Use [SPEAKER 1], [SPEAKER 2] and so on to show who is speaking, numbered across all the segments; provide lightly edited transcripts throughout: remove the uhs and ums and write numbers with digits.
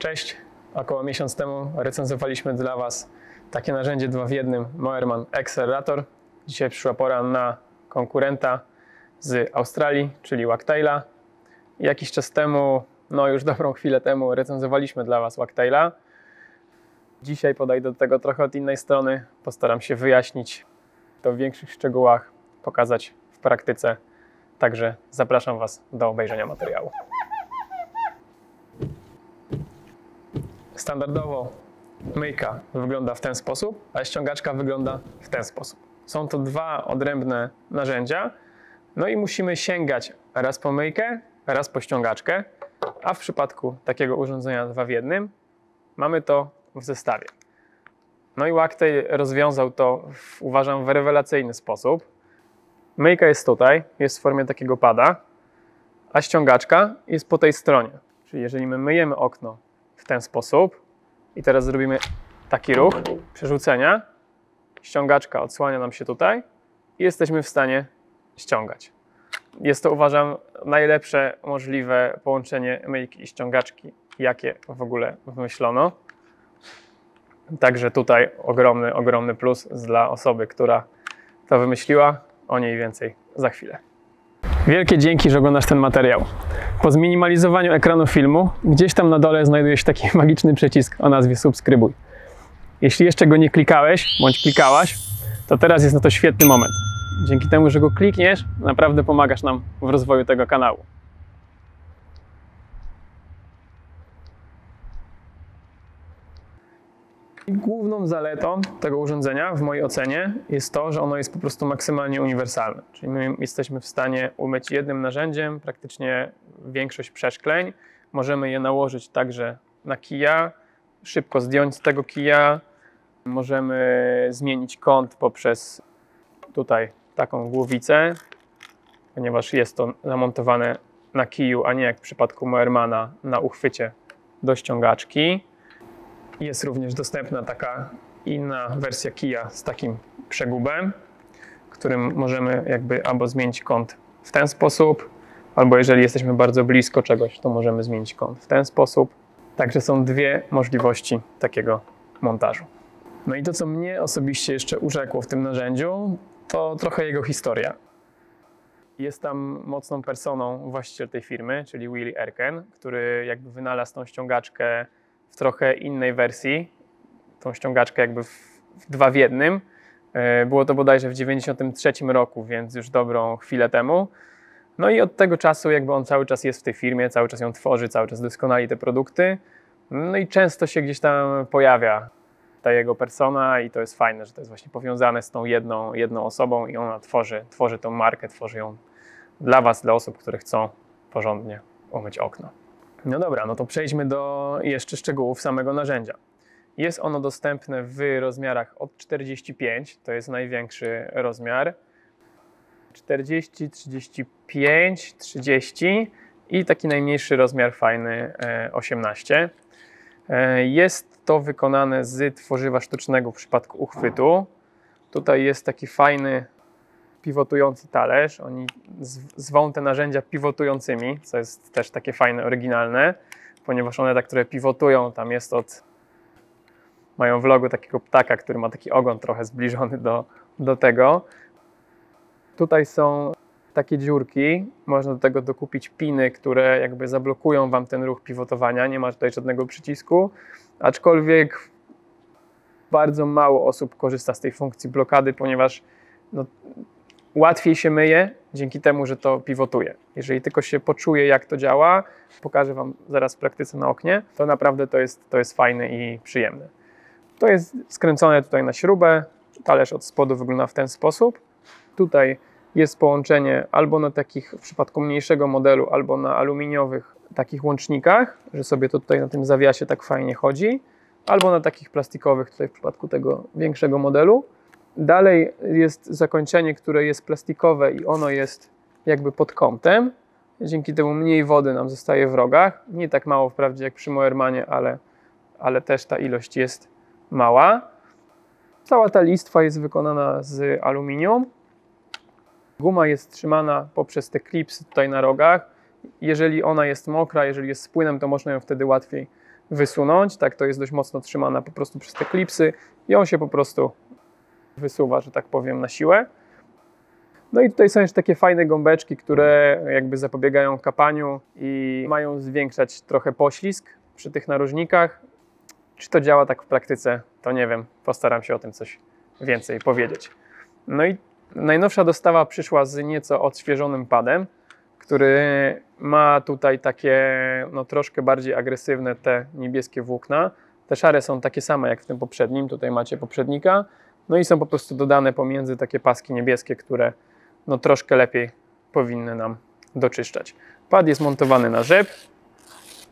[SPEAKER 1] Cześć! Około miesiąc temu recenzowaliśmy dla Was takie narzędzie 2 w 1 Moerman Accelerator. Dzisiaj przyszła pora na konkurenta z Australii, czyli Wagtaila. Jakiś czas temu, już dobrą chwilę temu recenzowaliśmy dla Was Wagtaila. Dzisiaj podejdę do tego trochę od innej strony. Postaram się wyjaśnić to w większych szczegółach, pokazać w praktyce. Także zapraszam Was do obejrzenia materiału. Standardowo myjka wygląda w ten sposób, a ściągaczka wygląda w ten sposób. Są to dwa odrębne narzędzia, i musimy sięgać raz po myjkę, raz po ściągaczkę, a w przypadku takiego urządzenia 2 w 1 mamy to w zestawie. I Wagtail rozwiązał to uważam w rewelacyjny sposób. Myjka jest tutaj, jest w formie takiego pada, a ściągaczka jest po tej stronie. Czyli jeżeli my myjemy okno w ten sposób i teraz zrobimy taki ruch przerzucenia, ściągaczka odsłania nam się tutaj i jesteśmy w stanie ściągać. Jest to, uważam, najlepsze możliwe połączenie myjki i ściągaczki, jakie w ogóle wymyślono. Także tutaj ogromny plus dla osoby, która to wymyśliła. O niej więcej za chwilę. Wielkie dzięki, że oglądasz ten materiał. Po zminimalizowaniu ekranu filmu, gdzieś tam na dole znajduje się taki magiczny przycisk o nazwie subskrybuj. Jeśli jeszcze go nie klikałeś, bądź klikałaś, to teraz jest na to świetny moment. Dzięki temu, że go klikniesz, naprawdę pomagasz nam w rozwoju tego kanału. Główną zaletą tego urządzenia, w mojej ocenie, jest to, że ono jest po prostu maksymalnie uniwersalne. Czyli my jesteśmy w stanie umyć jednym narzędziem praktycznie większość przeszkleń. Możemy je nałożyć także na kija, szybko zdjąć z tego kija. Możemy zmienić kąt poprzez tutaj taką głowicę, ponieważ jest to zamontowane na kiju, a nie jak w przypadku Moermana na uchwycie do ściągaczki. Jest również dostępna taka inna wersja kija z takim przegubem, którym możemy albo zmienić kąt w ten sposób, albo jeżeli jesteśmy bardzo blisko czegoś, to możemy zmienić kąt w ten sposób. Także są dwie możliwości takiego montażu. I to, co mnie osobiście jeszcze urzekło w tym narzędziu, to trochę jego historia. Jest tam mocną personą właściciel tej firmy, czyli Willy Erken, który wynalazł tą ściągaczkę w trochę innej wersji, tą ściągaczkę w 2 w 1. Było to bodajże w 1993 roku, więc już dobrą chwilę temu. I od tego czasu on cały czas jest w tej firmie, cały czas ją tworzy, cały czas doskonali te produkty. I często się gdzieś tam pojawia ta jego persona i to jest fajne, że to jest właśnie powiązane z tą jedną osobą i ona tworzy tą markę, tworzy ją dla Was, dla osób, które chcą porządnie umyć okno. Dobra, to przejdźmy do jeszcze szczegółów samego narzędzia. Jest ono dostępne w rozmiarach od 45, to jest największy rozmiar, 40, 35, 30 i taki najmniejszy rozmiar fajny 18. Jest to wykonane z tworzywa sztucznego w przypadku uchwytu. Tutaj jest taki fajny pivotujący talerz. Oni zwą te narzędzia pivotującymi, co jest też takie fajne, oryginalne, ponieważ one które pivotują, tam jest mają w logo takiego ptaka, który ma taki ogon trochę zbliżony do tego. Tutaj są takie dziurki, można do tego dokupić piny, które zablokują Wam ten ruch pivotowania, nie ma tutaj żadnego przycisku, aczkolwiek bardzo mało osób korzysta z tej funkcji blokady, ponieważ łatwiej się myje dzięki temu, że to pivotuje. Jeżeli tylko się poczuje, jak to działa, pokażę Wam zaraz w praktyce na oknie, to naprawdę to jest fajne i przyjemne. To jest skręcone tutaj na śrubę, talerz od spodu wygląda w ten sposób. Tutaj jest połączenie albo na takich, w przypadku mniejszego modelu, albo na aluminiowych takich łącznikach, że sobie to tutaj na tym zawiasie tak fajnie chodzi, albo na takich plastikowych tutaj w przypadku tego większego modelu. Dalej jest zakończenie, które jest plastikowe i ono jest pod kątem. Dzięki temu mniej wody nam zostaje w rogach. Nie tak mało wprawdzie jak przy Moermanie, ale też ta ilość jest mała. Cała ta listwa jest wykonana z aluminium. Guma jest trzymana poprzez te klipsy tutaj na rogach. Jeżeli ona jest mokra, jeżeli jest z płynem, to można ją wtedy łatwiej wysunąć. Tak, to jest dość mocno trzymana po prostu przez te klipsy i on się po prostu wysuwa, że tak powiem, na siłę. No i tutaj są jeszcze takie fajne gąbeczki, które jakby zapobiegają kapaniu i mają zwiększać trochę poślizg przy tych narożnikach. Czy to działa tak w praktyce, to nie wiem. Postaram się o tym coś więcej powiedzieć. No i najnowsza dostawa przyszła z nieco odświeżonym padem, który ma tutaj takie no, troszkę bardziej agresywne te niebieskie włókna. Te szare są takie same jak w tym poprzednim. Tutaj macie poprzednika. No i są po prostu dodane pomiędzy takie paski niebieskie, które no, troszkę lepiej powinny nam doczyszczać. Pad jest montowany na rzep.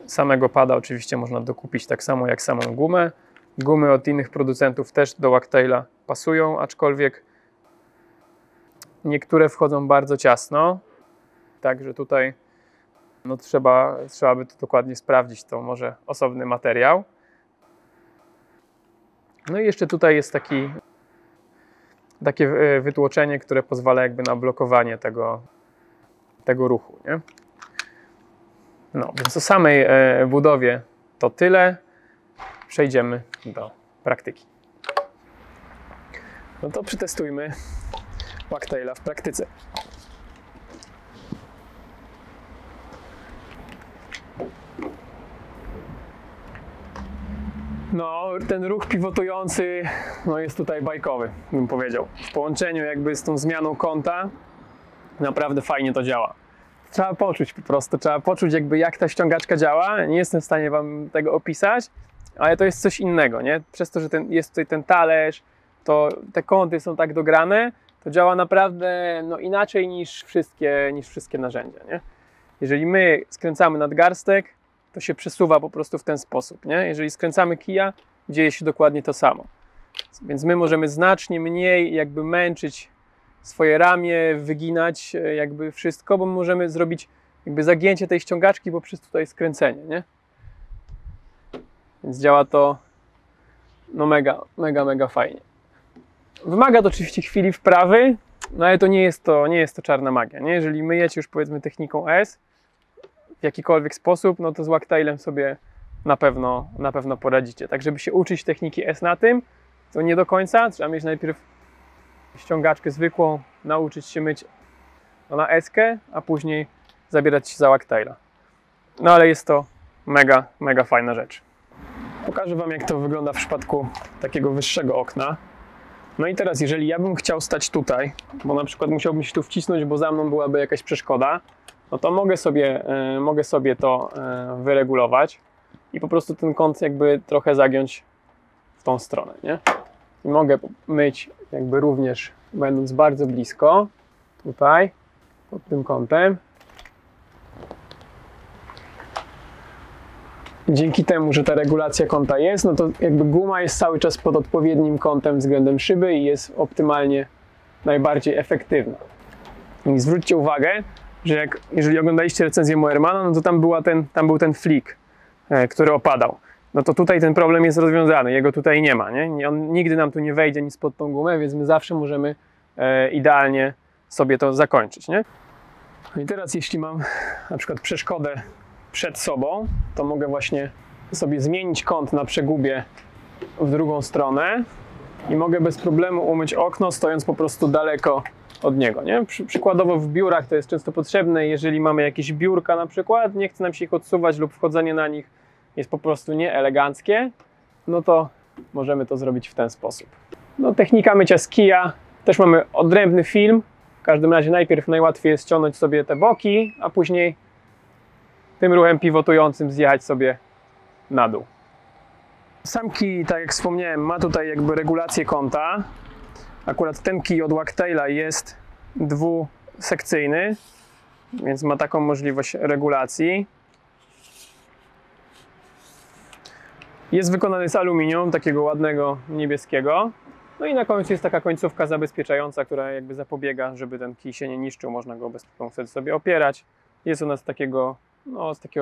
[SPEAKER 1] Samego pada oczywiście można dokupić tak samo jak samą gumę. Gumy od innych producentów też do Wagtaila pasują, aczkolwiek niektóre wchodzą bardzo ciasno. Także tutaj no, trzeba by to dokładnie sprawdzić. To może osobny materiał. No i jeszcze tutaj jest takie wytłoczenie, które pozwala jakby na blokowanie tego ruchu, nie? No, więc o samej budowie to tyle. Przejdziemy do praktyki. No to przetestujmy Wagtaila w praktyce. No, ten ruch pivotujący no, jest tutaj bajkowy, bym powiedział. W połączeniu jakby z tą zmianą kąta naprawdę fajnie to działa. Trzeba poczuć po prostu, trzeba poczuć jakby jak ta ściągaczka działa. Nie jestem w stanie wam tego opisać, ale to jest coś innego, nie? Przez to, że jest tutaj ten talerz, to te kąty są tak dograne, to działa naprawdę no, inaczej niż wszystkie narzędzia, nie? Jeżeli my skręcamy nadgarstek, to się przesuwa po prostu w ten sposób, nie? Jeżeli skręcamy kija, dzieje się dokładnie to samo. Więc my możemy znacznie mniej jakby męczyć swoje ramię, wyginać jakby wszystko, bo możemy zrobić jakby zagięcie tej ściągaczki poprzez tutaj skręcenie, nie? Więc działa to no mega fajnie. Wymaga to oczywiście chwili wprawy, no ale to nie jest to czarna magia, nie? Jeżeli myjecie już powiedzmy techniką S w jakikolwiek sposób, no to z Wagtailem sobie na pewno poradzicie. Tak, żeby się uczyć techniki S na tym, to nie do końca. Trzeba mieć najpierw ściągaczkę zwykłą, nauczyć się myć na S-kę, a później zabierać się za Wagtaila. No ale jest to mega fajna rzecz. Pokażę wam, jak to wygląda w przypadku takiego wyższego okna. No i teraz, jeżeli ja bym chciał stać tutaj, bo na przykład musiałbym się tu wcisnąć, bo za mną byłaby jakaś przeszkoda, no to mogę sobie to wyregulować i po prostu ten kąt jakby trochę zagiąć w tą stronę, nie? I mogę myć jakby również będąc bardzo blisko, tutaj, pod tym kątem. Dzięki temu, że ta regulacja kąta jest, no to jakby guma jest cały czas pod odpowiednim kątem względem szyby i jest optymalnie najbardziej efektywna. I zwróćcie uwagę, że jeżeli oglądaliście recenzję Moermana, no to tam był ten flik, który opadał. No to tutaj ten problem jest rozwiązany, jego tutaj nie ma, nie? On nigdy nam tu nie wejdzie nic pod tą gumę, więc my zawsze możemy idealnie sobie to zakończyć, nie? No i teraz jeśli mam na przykład przeszkodę przed sobą, to mogę właśnie sobie zmienić kąt na przegubie w drugą stronę i mogę bez problemu umyć okno, stojąc po prostu daleko od niego, nie? Przykładowo w biurach to jest często potrzebne, jeżeli mamy jakieś biurka na przykład, nie chce nam się ich odsuwać lub wchodzenie na nich jest po prostu nieeleganckie, no to możemy to zrobić w ten sposób. No, technika mycia z kija, też mamy odrębny film, w każdym razie najpierw najłatwiej jest ściągnąć sobie te boki, a później tym ruchem pivotującym zjechać sobie na dół. Sam kij, tak jak wspomniałem, ma tutaj jakby regulację kąta. Akurat ten kij od Wagtaila jest dwusekcyjny, więc ma taką możliwość regulacji. Jest wykonany z aluminium, takiego ładnego niebieskiego. No i na końcu jest taka końcówka zabezpieczająca, która jakby zapobiega, żeby ten kij się nie niszczył. Można go bez problemu wtedy sobie opierać. Jest ona z takiego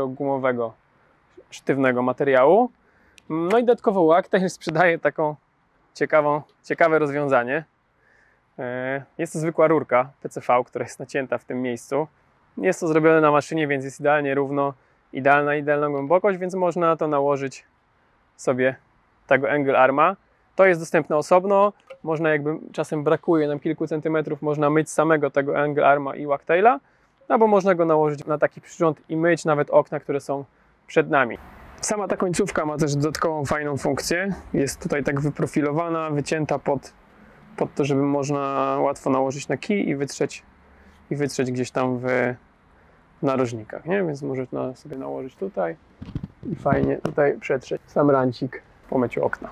[SPEAKER 1] gumowego, sztywnego materiału. No i dodatkowo Wagtail sprzedaje taką ciekawe rozwiązanie. Jest to zwykła rurka PCV, która jest nacięta w tym miejscu. Jest to zrobione na maszynie, więc jest idealnie równo, idealna głębokość, więc można to nałożyć sobie tego angle arma. To jest dostępne osobno, można jakby czasem brakuje nam kilku centymetrów, można myć samego tego angle arma i wagtaila, albo można go nałożyć na taki przyrząd i myć nawet okna, które są przed nami. Sama ta końcówka ma też dodatkową fajną funkcję. Jest tutaj tak wyprofilowana, wycięta pod to, żeby można łatwo nałożyć na kij i wytrzeć gdzieś tam w narożnikach, nie? Więc można sobie nałożyć tutaj i fajnie tutaj przetrzeć sam rancik po myciu okna.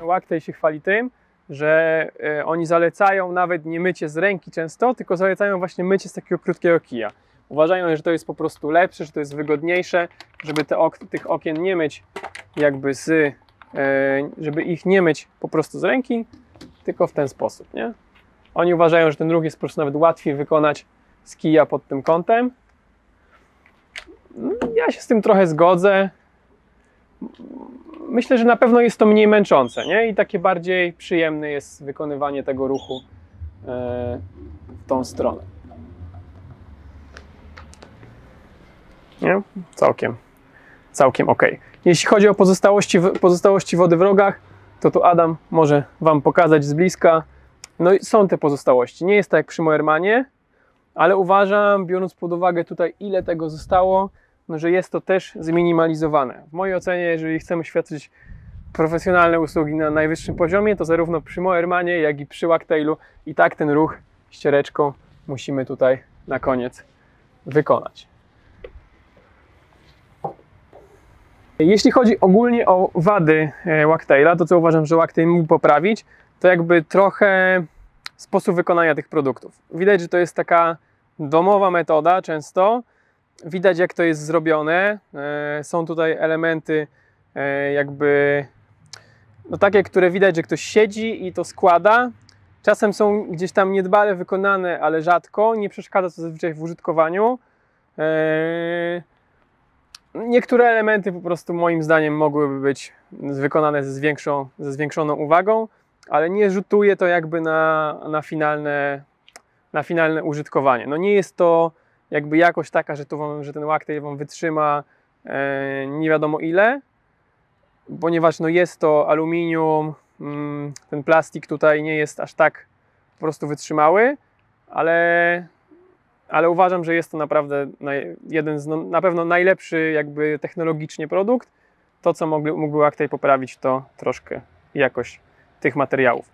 [SPEAKER 1] Wagtail się chwali tym, że oni zalecają nawet nie mycie z ręki często, tylko zalecają właśnie mycie z takiego krótkiego kija. Uważają, że to jest po prostu lepsze, że to jest wygodniejsze, żeby tych okien nie myć jakby żeby ich nie myć po prostu z ręki, tylko w ten sposób, nie? Oni uważają, że ten ruch jest po prostu nawet łatwiej wykonać z kija pod tym kątem. Ja się z tym trochę zgodzę. Myślę, że na pewno jest to mniej męczące, nie? I takie bardziej przyjemne jest wykonywanie tego ruchu w tą stronę. Nie? Całkiem ok. Jeśli chodzi o pozostałości wody w rogach, to tu Adam może Wam pokazać z bliska. No i są te pozostałości. Nie jest tak jak przy Moermanie, ale uważam, biorąc pod uwagę tutaj ile tego zostało, no, że jest to też zminimalizowane. W mojej ocenie, jeżeli chcemy świadczyć profesjonalne usługi na najwyższym poziomie, to zarówno przy Moermanie, jak i przy wagtailu i tak ten ruch ściereczką musimy tutaj na koniec wykonać. Jeśli chodzi ogólnie o wady wagtaila, to co uważam, że wagtail mógł poprawić, to jakby trochę sposób wykonania tych produktów. Widać, że to jest taka domowa metoda często. Widać, jak to jest zrobione. Są tutaj elementy jakby no takie, które widać, że ktoś siedzi i to składa. Czasem są gdzieś tam niedbale wykonane, ale rzadko. Nie przeszkadza to zazwyczaj w użytkowaniu. Niektóre elementy po prostu moim zdaniem mogłyby być wykonane ze zwiększoną uwagą, ale nie rzutuje to jakby na finalne użytkowanie. No nie jest to jakby jakość taka, że ten wagtail Wam wytrzyma nie wiadomo ile, ponieważ no jest to aluminium, ten plastik tutaj nie jest aż tak po prostu wytrzymały, ale uważam, że jest to naprawdę jeden z na pewno najlepszy jakby technologicznie produkt. To, co mógłby wagtail poprawić, to troszkę jakość tych materiałów.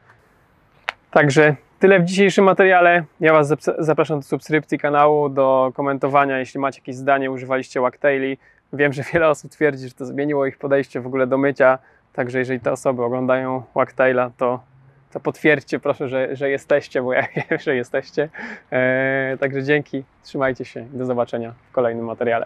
[SPEAKER 1] Także tyle w dzisiejszym materiale. Ja Was zapraszam do subskrypcji kanału, do komentowania, jeśli macie jakieś zdanie, używaliście wagtaili. Wiem, że wiele osób twierdzi, że to zmieniło ich podejście w ogóle do mycia. Także jeżeli te osoby oglądają wagtaila, to potwierdźcie proszę, że jesteście, bo ja wiem, że jesteście. Także dzięki, trzymajcie się i do zobaczenia w kolejnym materiale.